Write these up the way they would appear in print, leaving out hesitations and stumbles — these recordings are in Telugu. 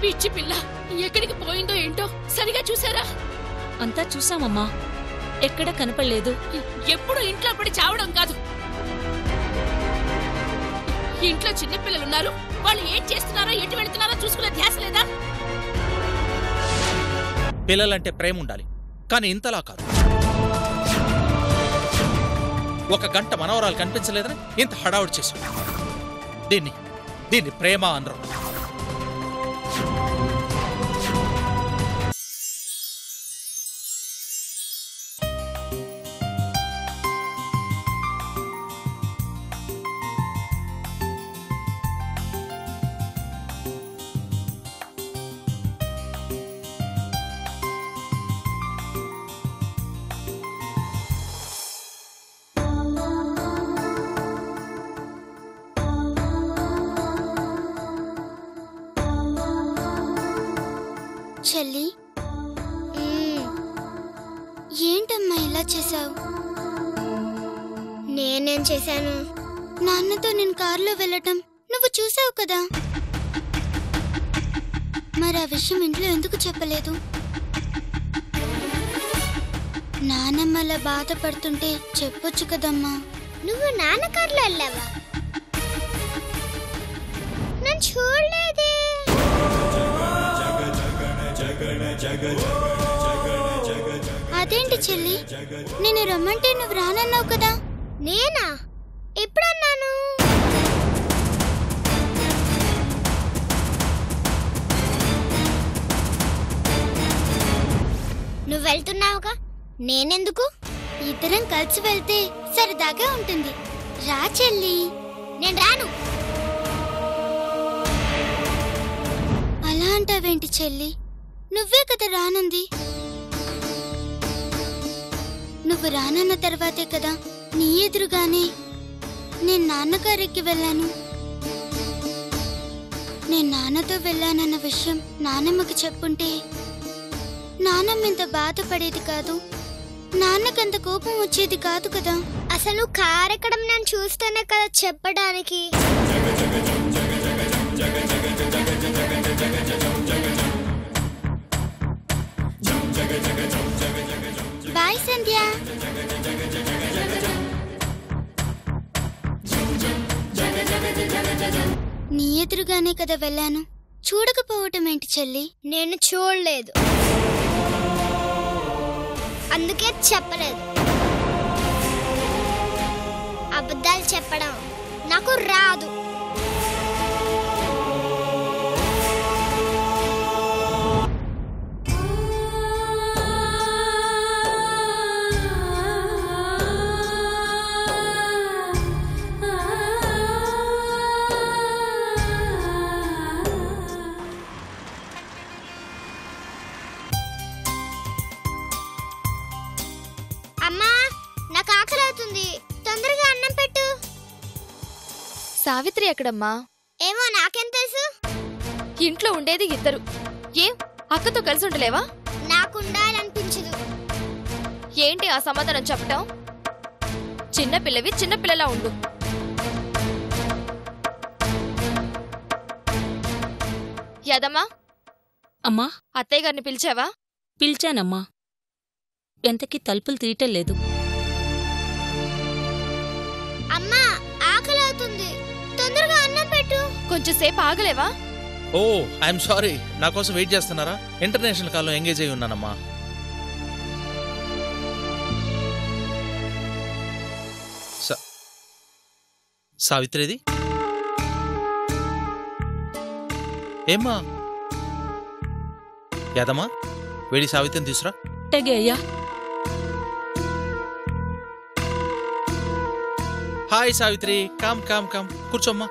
పిచ్చి పిల్ల ఎక్కడికి పోయిందో ఏంటో సరిగా చూసారా? అంతా చూసామమ్మా, ఎక్కడా కనపడలేదు. ఎప్పుడు ఇంట్లో పడి చావడం కాదు. ఇంట్లో చిన్నపిల్లలున్నారు, వాళ్ళు ఏం చేస్తున్నారో ఎటు వెళుతున్నారో చూసుకునే ధ్యాస లేదా? పిల్లలంటే ప్రేమ ఉండాలి, కానీ ఇంతలా కాదు. 1 గంట మనవరాలు కనిపించలేదని ఇంత హడావుడి చేశాడు. దీన్ని ప్రేమ అనరు. చెల్లి, ఏంటమ్మా ఇలా చేసావు? నేనేం చేశాను? నాన్నతో నేను కారులో వెళ్ళటం నువ్వు చూసావు కదా, మరి ఆ విషయం ఇంట్లో ఎందుకు చెప్పలేదు? నాన్నమ్మ అలా బాధపడుతుంటే చెప్పొచ్చు కదమ్మా. నువ్వు నాన్న కారులో వెళ్ళావా? నేను చూడలేదే. అదేంటి చెల్లి, నేను రమ్మంటే నువ్వు రానన్నావు కదా? నేనా? ఎప్పుడన్నాను? నువ్వు వెళ్తున్నావుగా, నేనెందుకు? ఇద్దరం కలిసి వెళ్తే సరదాగా ఉంటుంది. రా చెల్లి. నేను రాను. అలా అంటావేంటి చెల్లి? నువ్వే కదా రానంది. నువ్వు రానన్న తర్వాతే కదా నీ ఎదురుగానే నేను నాన్నగారికి వెళ్ళాను. నేను నాన్నతో వెళ్ళానన్న విషయం నాన్నమ్మకి చెప్పుంటే నాన్నమ్మ ఇంత బాధపడేది కాదు, నాన్నకంత కోపం వచ్చేది కాదు కదా. అసలు కారు ఎక్కడం నేను చూస్తేనే కదా చెప్పడానికి. బాయ్ సంధ్య. నీ ఎదురుగానే కదా వెళ్ళాను, చూడకపోవటం ఏంటి చెల్లి? నేను చూడలేదు, అందుకే చెప్పలేదు. అబద్ధాలు చెప్పడం నాకు రాదు. అమ్మా, నాకు ఆకలి అవుతుంది, తొందరగా అన్నం పెట్టు. సావిత్రి ఎక్కడమ్మా? ఏమో నాకేం తెలుసు. ఇంట్లో ఉండేది ఇద్దరు, ఏం అక్కతో కలిసి ఉండలేవా? నాకు ఉండాలనిపించదు. ఏంటి ఆ సమాధానం చెప్పటం? చిన్నపిల్లవి చిన్నపిల్లలా ఉండు. యాదమ్మా, అమ్మా, అత్తయ్య గారిని పిలిచావా? పిలిచానమ్మా, ఎంతకీ తలుపులు తీయటం లేదు. అమ్మా, ఆకలి అవుతుంది, తొందరగా అన్నం పెట్టు. కొంచెం సేపు ఆగలేవా? ఓ, ఐఎమ్ సారీ. నా కోసం వెయిట్ చేస్తున్నారా? ఇంటర్నేషనల్ కాల్లో ఎంగేజ్ అయి ఉన్నానమ్మా. సావిత్రిది ఏమ్మా? యాదమ్మా, వేడి సావిత్రిని తీసురా. టగే అయ్యా. Hi Savitri, calm calm calm, కూర్చోమ్మా.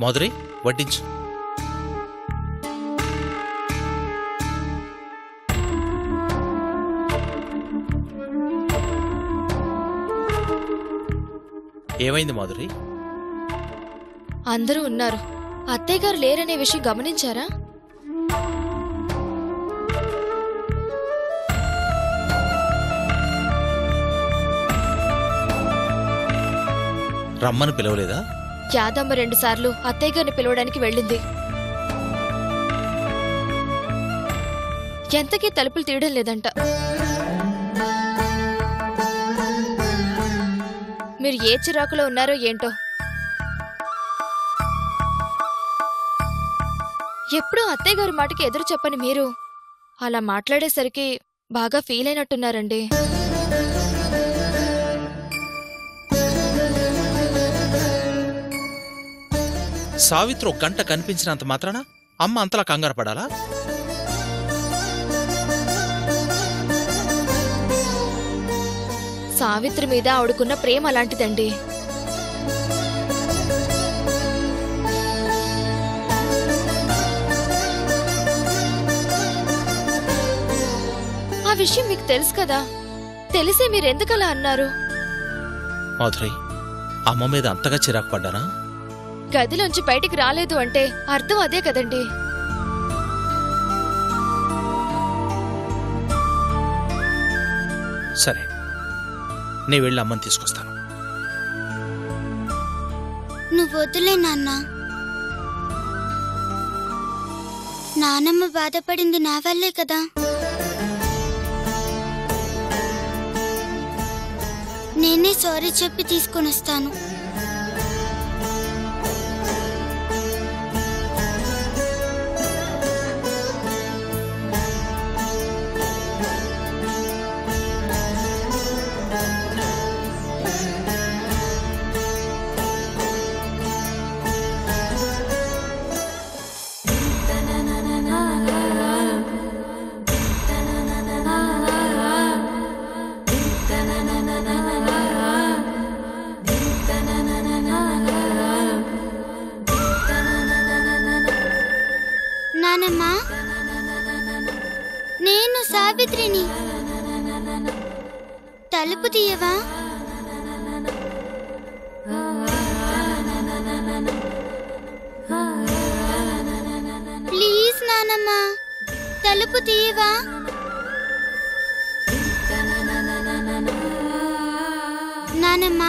మాధురి, వడ్డించు. ఏమైంది మాధురి? అందరూ ఉన్నారు, అత్తయ్య గారు లేరనే విషయం గమనించారా? రమ్మని పిలవలేదా? యాదమ్మ 2 సార్లు అత్తయ్య గారిని పిలవడానికి వెళ్ళింది. ఎంతకీ తలుపులు తీయడం లేదంట. మీరు ఏ చిరాకులో ఉన్నారో ఏంటో. ఎప్పుడూ అత్తయ్య గారి మాటకి ఎదురు చెప్పని మీరు అలా మాట్లాడేసరికి బాగా ఫీల్ అయినట్టున్నారండి. సావిత్రి 1 గంట కనిపించినంత మాత్రాన అమ్మ అంతలా కంగారు పడాలా? సావిత్రి మీద ఆవిడకున్న ప్రేమ అలాంటిదండి. ఆ విషయం మీకు తెలుసు కదా, తెలిసే మీరెందుకలా అన్నారు? మాధురి, అమ్మ మీద అంతగా చిరాకు పడ్డానా? గదిలోంచి బయటికి రాలేదు అంటే అర్థం అదే కదండి. సరే, నే వెళ్ళి అమ్మని తీసుకొస్తాను. నువ్వు వద్దులే నాన్న. నానమ్మ బాధపడింది నా వల్లే కదా. నేనే సారీ చెప్పి తీసుకొని వస్తాను. నానమ్మ, నేను సావిత్రిని. తలుపు తీయవా? ప్లీజ్ నానమ్మ, తలుపు తీయవా? నానమ్మ,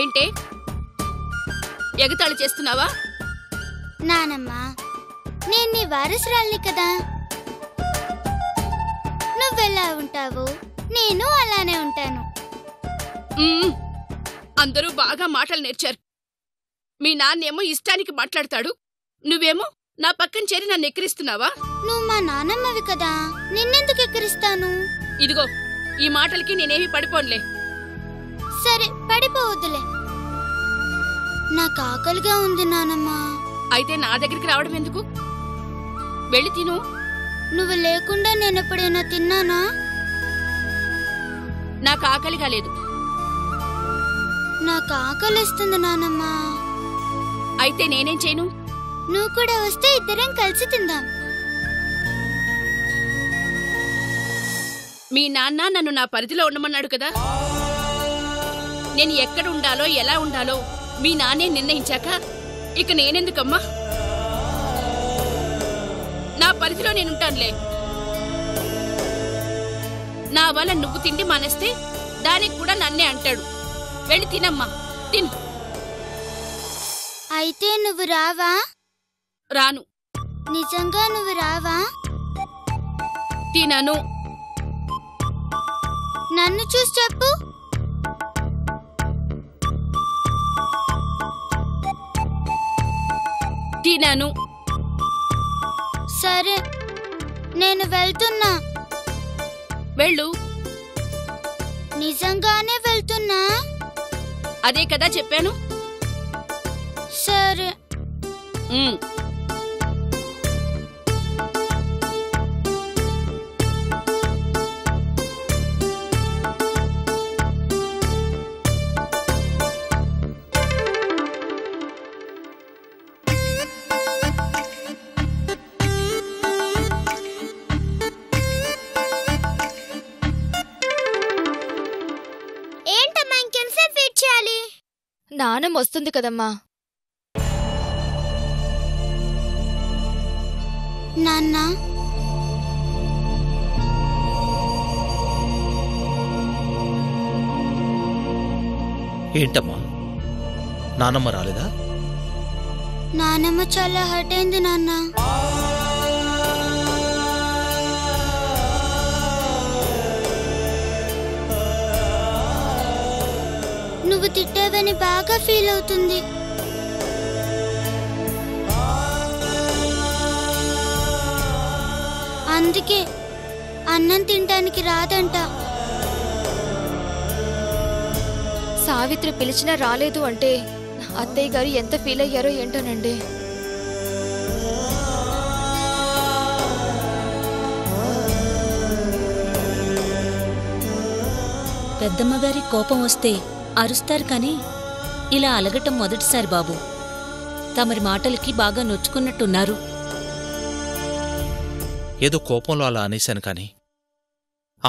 ఏంటే ఎగతాళి చేస్తున్నావా? నానమ్మ, నేను నీ వారసురాల్ని కదా. నువ్వెలా ఉంటావు, నేను అలానే ఉంటాను. అందరూ బాగా మాటలు నేర్చారు. మీ నాన్నేమో ఇష్టానికి మాట్లాడతాడు, నువ్వేమో నా పక్కన చేరి నన్ను ఎక్కిరిస్తున్నావా? నువ్వు మా నానమ్మవి కదా, నిన్నెందుకు ఎక్కిరిస్తాను? ఇదిగో, ఈ మాటలకి నేనేమి పడిపోనులే. సరే, పడిపోవద్దులే. నాకు ఆకలిగా ఉంది నానమ్మ. అయితే నా దగ్గరికి రావడం ఎందుకు? వెళ్ళి తిను. నువ్వు లేకుండా నేనెప్పుడైనా తిన్నానా? నాకు ఆకలిగా లేదు. నాకు ఆకలిస్తుంది నానమ్మ. అయితే నేనేం చేయను? నువ్వు కూడా వస్తే ఇద్దరం కలిసి తిందాం. మీ నాన్న నన్ను నా పరిధిలో ఉండమన్నాడు కదా. నేను ఎక్కడ ఉండాలో ఎలా ఉండాలో మీ నాన్నే నిర్ణయించాక ఇక నేనెందుకమ్మా? నా పరిధిలో నేనుంటానులే. నా వల్ల నువ్వు తిండి మానేస్తే దానికి కూడా నన్నే అంటాడు. వెళ్ళి తినమ్మా, తిను. అయితే నువ్వు రావా? రాను. నిజంగా నువ్వు రావా? తినను. నన్ను చూసి చెప్పు. తినను. సరే, నేను వెళ్తున్నా. వెళ్ళు. నిజంగానే వెళ్తున్నా. అదే కదా చెప్పాను. సరే. ఏంటమ్మా ఇంకెంతసేపు వెయిట్ చేయాలి? నానమ్మ వస్తుంది కదమ్మా. నాన్న, ఏంటమ్మా, నానమ్మ రాలేదా? నానమ్మ చాలా హర్ట్ అయింది నాన్న. నువ్వు తిట్టావని బాగా ఫీల్ అవుతుంది. అందుకే అన్నం తినడానికి రాదంట. సావిత్రి పిలిచినా రాలేదు అంటే అత్తయ్య గారు ఎంత ఫీల్ అయ్యారో ఏంటోనండి. పెద్దమ్మగారి కోపం వస్తే అరుస్తారు కానీ ఇలా అలగటం మొదటిసారి బాబు. తమరి మాటలకి బాగా నొచ్చుకున్నట్టున్నారు. ఏదో కోపంలో అలా అనేశాను కానీ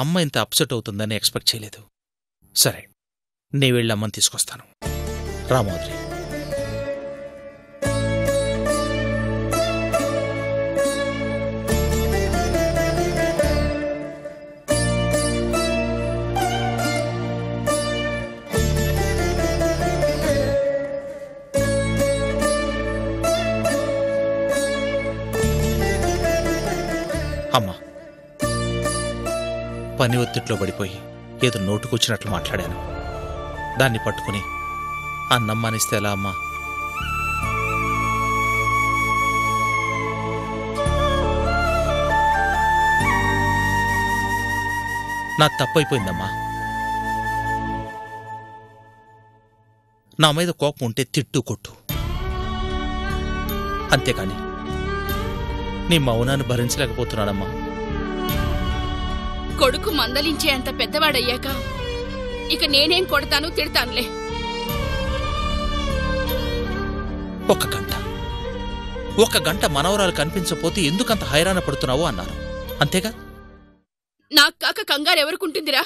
అమ్మ ఇంత అప్సెట్ అవుతుందని ఎక్స్పెక్ట్ చేయలేదు. సరే, నే వెళ్ళి అమ్మని తీసుకొస్తాను. రామోద్రి, అమ్మా, పని ఒత్తిట్లో పడిపోయి ఏదో నోటుకొచ్చినట్లు మాట్లాడాను. దాన్ని పట్టుకుని అన్నమ్మానిస్తే ఎలా అమ్మా? నా తప్పైపోయిందమ్మా. నా మీద కోపం ఉంటే తిట్టు కొట్టు, అంతేకాని నీ మౌనాన్ని భరించలేకపోతున్నానమ్మా. కొడుకు మందలించే అంత పెద్దవాడయ్యాక ఇక నేనేం కొడతాను తిడతానులే. ఒక గంట మనవరాలు కనిపించపోతే ఎందుకంత హైరాణ పడుతున్నావు అన్నాను, అంతేగా? నాకు కాక కంగారు ఎవరికుంటుందిరా?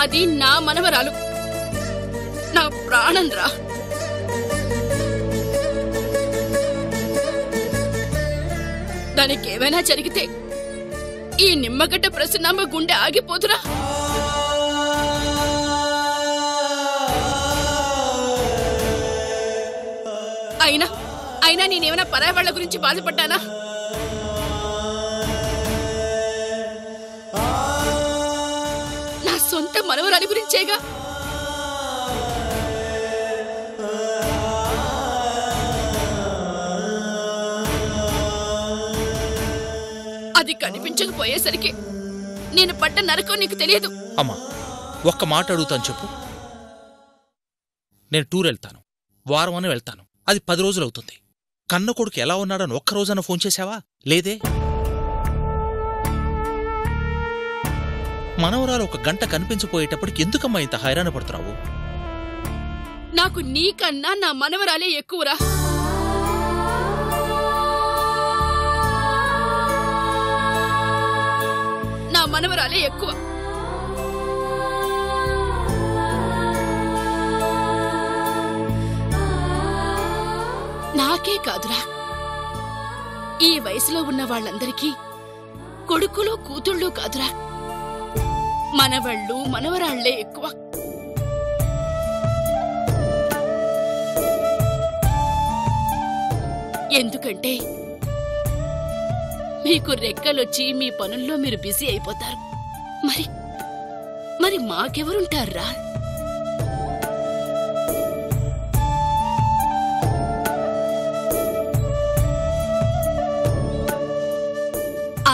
అది నా మనవరాలు, నా ప్రాణం రా. దానికేమైనా జరిగితే ఈ నిమ్మగడ్డ ప్రసన్నమ్మ గుండె ఆగిపోతురా. అయినా నేనేమైనా పరాయి వాళ్ల గురించి బాధపడ్డానా? నా సొంత మనవరాలి గురించేగా. అది కనిపించకపోయేసరికి నేను పడ్డ నరకం నీకు తెలియదు. అమ్మా, ఒక్క మాట అడుగుతాను చెప్పు. నేను టూర్ వెళ్తాను, వారం అని వెళ్తాను, అది 10 రోజులవుతుంది. కన్న కొడుకు ఎలా ఉన్నాడని ఒక్కరోజన్నా ఫోన్ చేశావా? లేదే. మనవరాలు ఒక గంట కనిపించిపోయేటప్పటికి ఎందుకమ్మా ఇంత హైరాణ పడుతున్నావు? నాకు నీకన్నా నా మనవరాలే ఎక్కువరా. నా మనవరాలే ఎక్కువ. నాకే కాదురా, ఈ వయసులో ఉన్న వాళ్ళందరికీ కొడుకులు కూతుళ్ళు కాదురా, మనవళ్ళు మనవరాళ్లే ఎక్కువ. ఎందుకంటే మీకు రెక్కలొచ్చి మీ పనుల్లో మీరు బిజీ అయిపోతారు. మరి మాకెవరుంటారా?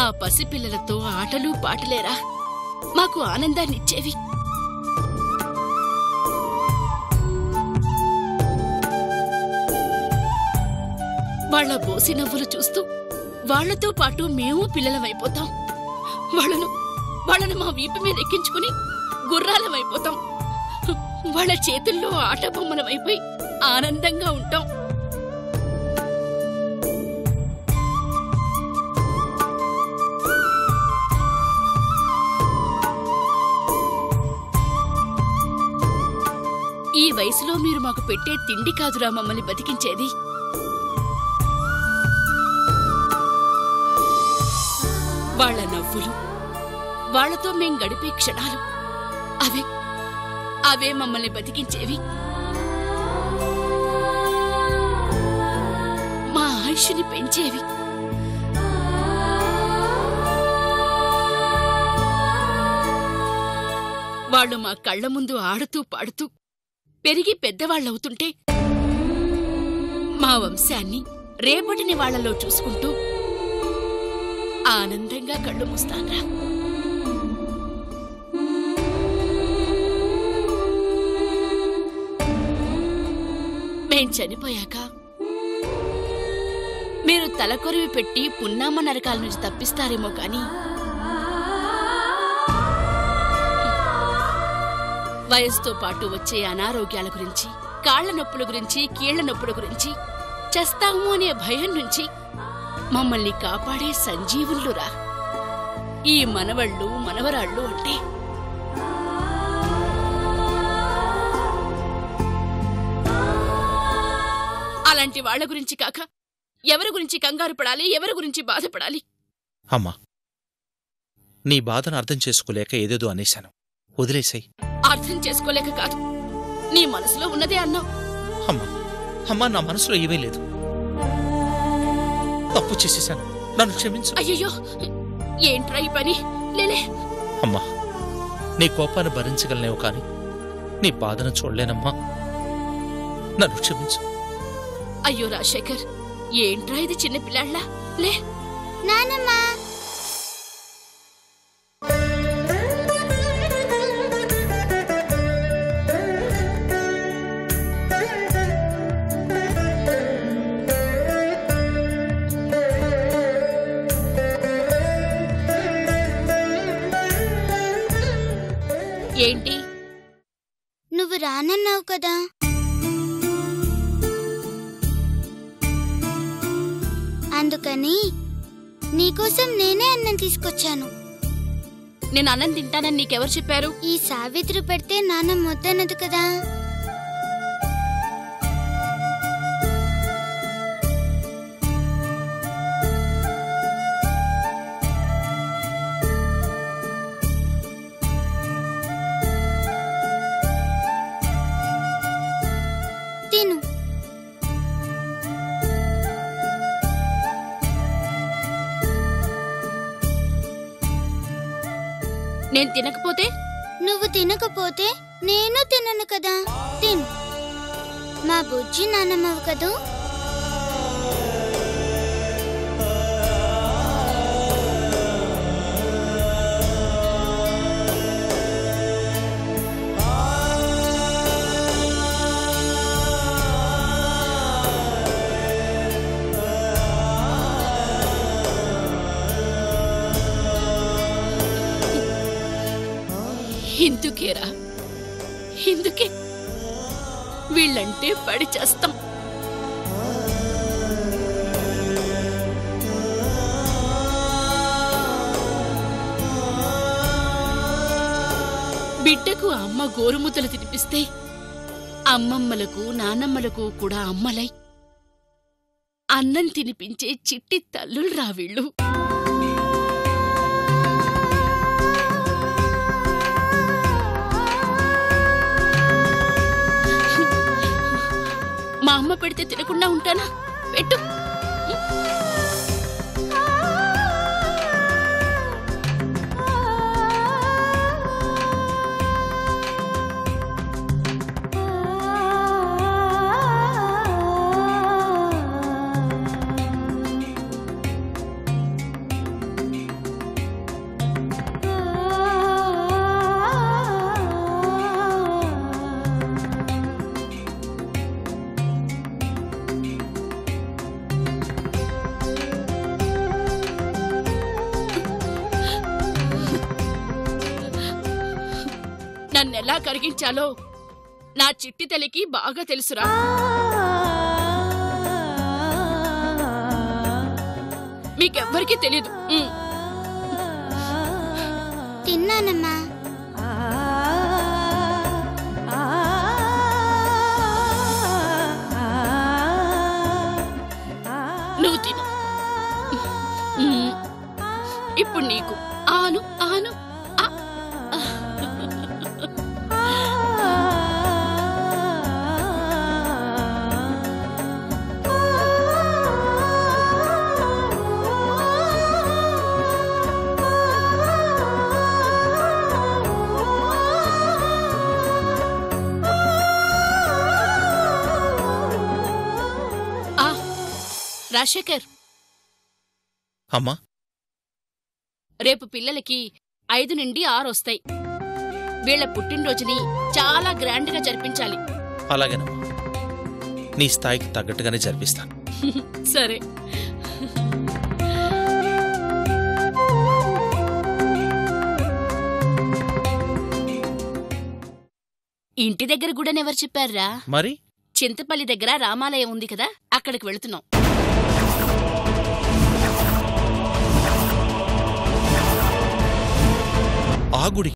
ఆ పసిపిల్లలతో ఆటలు పాటలేరా మాకు ఆనందాన్నిచ్చేవి. వాళ్ల బోసి నవ్వులు చూస్తూ వాళ్లతో పాటు మేము పిల్లలమైపోతాం. వాళ్ళను మా వీపు మీద ఎక్కించుకుని గుర్రాలమైపోతాం. వాళ్ళ చేతుల్లో ఆట బొమ్మలమైపోయి ఆనందంగా ఉంటాం. ఈ వయసులో మీరు మాకు పెట్టే తిండి కాదురా మమ్మల్ని బతికించేది. వాళ్ల నవ్వులు, వాళ్లతో మేం గడిపే క్షణాలు, అవే మమ్మల్ని బతికించేవి. మా ఆయుష్ని పెంచేవి. వాళ్ళు మా కళ్ల ముందు ఆడుతూ పాడుతూ పెరిగి పెద్దవాళ్లవుతుంటే మా వంశాన్ని రేపటిని వాళ్లలో చూసుకుంటూ ఆనందంగా కళ్ళు మూస్తాన్రా. మేం చనిపోయాక మీరు తలకొరివి పెట్టి పున్నామ నరకాల నుంచి తప్పిస్తారేమో కాని వయసుతో పాటు వచ్చే అనారోగ్యాల గురించి, కాళ్ల నొప్పుల గురించి, కీళ్ల నొప్పుల గురించి, చస్తాము అనే భయం నుంచి మమ్మల్ని కాపాడే సంజీవులురా ఈ మనవళ్ళు మనవరాళ్ళు అంటే. అలాంటి వాళ్ల గురించి కాక ఎవరి గురించి కంగారు పడాలి, ఎవరి గురించి బాధపడాలి? అమ్మా, నీ బాధను అర్థం చేసుకోలేక ఏదేదో అనేశాను, వదిలేసాయి. అర్థం చేసుకోలేక కాదు, నీ మనసులో ఉన్నదే అన్నావు. అమ్మా, నా మనసులో ఏమీ లేదు. తప్పు చేసేశాను, నన్ను క్షమించు. అయ్యయ్యో, ఏంట్రా ఈ పని? లేలే. అమ్మా, నీ కోపాన్ని భరించగలనేవు కాని నీ బాధను చూడలేనమ్మా, నన్ను క్షమించు. అయ్యో రాజశేఖర్, ఏంట్రా ఇది చిన్న పిల్లాళ్ళ? లే. నానమ్మా, ఏంటి? నువ్వు రానన్నావు కదా. అందుకని నీకోసం నేనే అన్నం తీసుకొచ్చాను. నేను అన్నం తింటానని నీకెవరు చెప్పారు? ఈ సావిత్రి పెడితే నాన్న వద్దన్నది కదా. తిను. నేను తినకపోతే? నువ్వు తినకపోతే నేను తినను కదా. తిను. మా బుజ్జి నాన్నమ్మవు కదూ. ఇందుకేరా, ఇందుకే వీళ్ళంటే పడి చేస్తాం. బిడ్డకు అమ్మ గోరుముద్దలు తినిపిస్తే అమ్మమ్మలకు నానమ్మలకు కూడా అమ్మలై అన్నం తినిపించే చిట్టి తల్లులు రావీళ్ళు. మా అమ్మ పెడితే తినకుండా ఉంటానా? పెట్టు. నన్నెలా కరిగించాలో నా చిట్టి తల్లికి బాగా తెలుసురా. మీకెవ్వరికీ తెలీదు. తిన్నానమ్మా. నువ్వు తిను. ఇప్పుడు నీకు ఆను ఆను. రాజశేఖర్, అమ్మా, రేపు పిల్లలకి 5 నుండి 6 వస్తాయి. వీళ్ల పుట్టినరోజుని చాలా గ్రాండ్గా జరిపించాలి. అలాగేనమ్మా, నీ స్థాయికి తగ్గట్టుగానే జరిపిస్తాను. సరే. ఇంటి దగ్గర కూడా ఎవరు చెప్పారా? మరి చింతపల్లి దగ్గర రామాలయం ఉంది కదా, అక్కడికి వెళుతున్నాం. ఆ గుడి